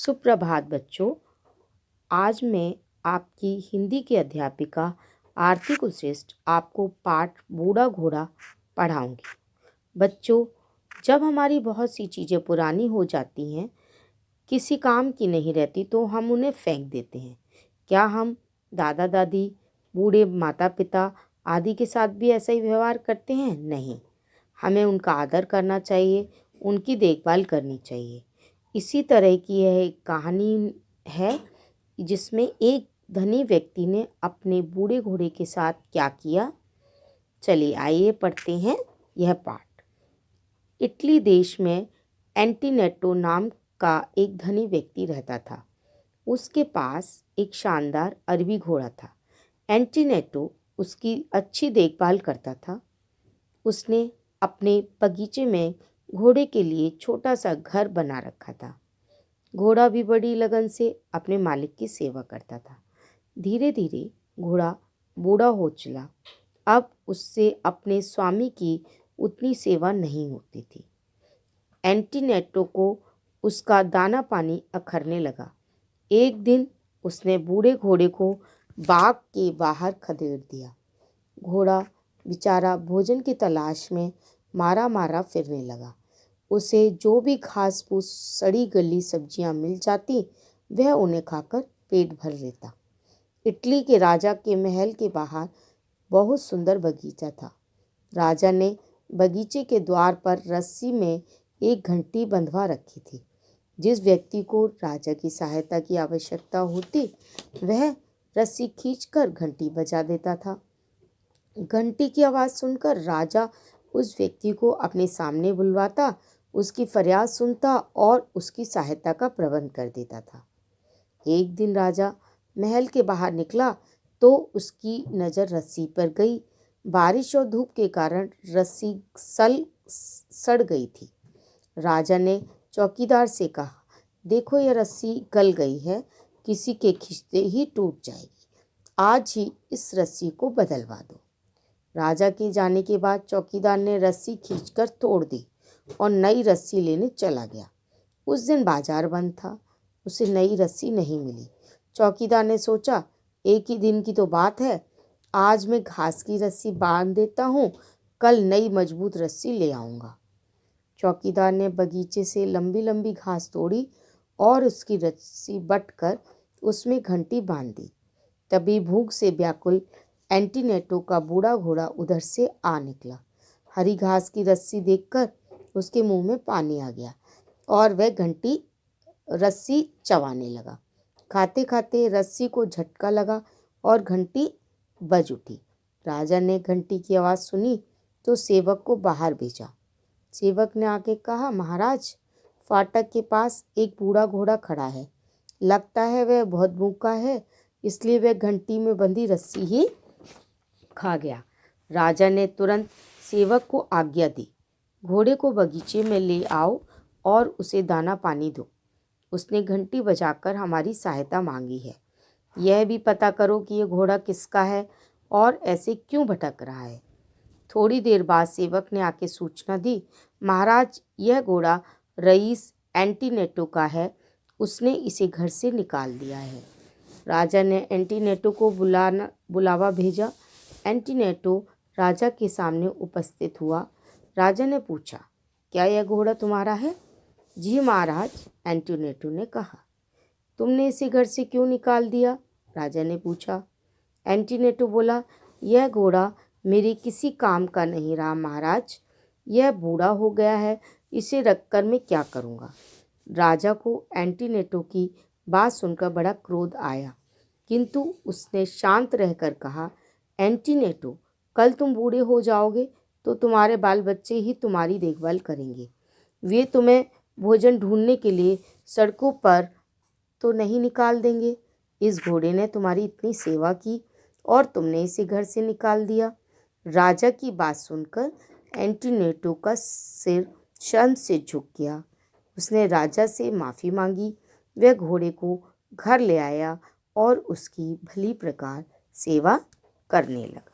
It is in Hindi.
सुप्रभात बच्चों। आज मैं आपकी हिंदी की अध्यापिका आरती कुलश्रेष्ठ आपको पाठ बूढ़ा घोड़ा पढ़ाऊंगी। बच्चों, जब हमारी बहुत सी चीज़ें पुरानी हो जाती हैं, किसी काम की नहीं रहती, तो हम उन्हें फेंक देते हैं। क्या हम दादा दादी, बूढ़े माता पिता आदि के साथ भी ऐसा ही व्यवहार करते हैं? नहीं, हमें उनका आदर करना चाहिए, उनकी देखभाल करनी चाहिए। इसी तरह की यह एक कहानी है जिसमें एक धनी व्यक्ति ने अपने बूढ़े घोड़े के साथ क्या किया। चलिए आइए पढ़ते हैं यह पाठ। इटली देश में एंटीनेटो नाम का एक धनी व्यक्ति रहता था। उसके पास एक शानदार अरबी घोड़ा था। एंटीनेटो उसकी अच्छी देखभाल करता था। उसने अपने बगीचे में घोड़े के लिए छोटा सा घर बना रखा था। घोड़ा भी बड़ी लगन से अपने मालिक की सेवा करता था। धीरे धीरे घोड़ा बूढ़ा हो चला। अब उससे अपने स्वामी की उतनी सेवा नहीं होती थी। एंटीनेटो को उसका दाना पानी अखरने लगा। एक दिन उसने बूढ़े घोड़े को बाग के बाहर खदेड़ दिया। घोड़ा बेचारा भोजन की तलाश में मारा मारा फिरने लगा। उसे जो भी घास फूस सड़ी गली सब्जियां मिल जाती, वह उन्हें खाकर पेट भर लेता। इटली के राजा के महल के बाहर बहुत सुंदर बगीचा था। राजा ने बगीचे के द्वार पर रस्सी में एक घंटी बंधवा रखी थी। जिस व्यक्ति को राजा की सहायता की आवश्यकता होती, वह रस्सी खींचकर घंटी बजा देता था। घंटी की आवाज़ सुनकर राजा उस व्यक्ति को अपने सामने बुलवाता, उसकी फरियाद सुनता और उसकी सहायता का प्रबंध कर देता था। एक दिन राजा महल के बाहर निकला तो उसकी नज़र रस्सी पर गई। बारिश और धूप के कारण रस्सी सड़ गई थी। राजा ने चौकीदार से कहा, देखो यह रस्सी गल गई है, किसी के खींचते ही टूट जाएगी। आज ही इस रस्सी को बदलवा दो। राजा के जाने के बाद चौकीदार ने रस्सी खींचकर तोड़ दी और नई रस्सी लेने चला गया। उस दिन बाजार बंद था, उसे नई रस्सी नहीं मिली। चौकीदार ने सोचा, एक ही दिन की तो बात है, आज मैं घास की रस्सी बांध देता हूँ, कल नई मजबूत रस्सी ले आऊँगा। चौकीदार ने बगीचे से लंबी लंबी घास तोड़ी और उसकी रस्सी बटकर उसमें घंटी बांध दी। तभी भूख से व्याकुल एंटीनेटो का बूढ़ा घोड़ा उधर से आ निकला। हरी घास की रस्सी देखकर उसके मुंह में पानी आ गया और वह रस्सी चबाने लगा। खाते खाते रस्सी को झटका लगा और घंटी बज उठी। राजा ने घंटी की आवाज़ सुनी तो सेवक को बाहर भेजा। सेवक ने आके कहा, महाराज, फाटक के पास एक बूढ़ा घोड़ा खड़ा है। लगता है वह बहुत भूखा है, इसलिए वह घंटी में बंधी रस्सी ही खा गया। राजा ने तुरंत सेवक को आज्ञा दी, घोड़े को बगीचे में ले आओ और उसे दाना पानी दो। उसने घंटी बजाकर हमारी सहायता मांगी है। यह भी पता करो कि यह घोड़ा किसका है और ऐसे क्यों भटक रहा है। थोड़ी देर बाद सेवक ने आके सूचना दी, महाराज, यह घोड़ा रईस एंटीनेटो का है, उसने इसे घर से निकाल दिया है। राजा ने एंटीनेटो को बुलावा भेजा। एंटीनेटो राजा के सामने उपस्थित हुआ। राजा ने पूछा, क्या यह घोड़ा तुम्हारा है? जी महाराज, एंटीनेटो ने कहा। तुमने इसे घर से क्यों निकाल दिया? राजा ने पूछा। एंटीनेटो बोला, यह घोड़ा मेरे किसी काम का नहीं रहा महाराज, यह बूढ़ा हो गया है, इसे रखकर मैं क्या करूँगा। राजा को एंटीनेटो की बात सुनकर बड़ा क्रोध आया, किंतु उसने शांत रहकर कहा, एंटीनेटो, कल तुम बूढ़े हो जाओगे तो तुम्हारे बाल बच्चे ही तुम्हारी देखभाल करेंगे। वे तुम्हें भोजन ढूंढने के लिए सड़कों पर तो नहीं निकाल देंगे। इस घोड़े ने तुम्हारी इतनी सेवा की और तुमने इसे घर से निकाल दिया। राजा की बात सुनकर एंटीनेटो का सिर शर्म से झुक गया। उसने राजा से माफ़ी मांगी। वह घोड़े को घर ले आया और उसकी भली प्रकार सेवा करने लगा।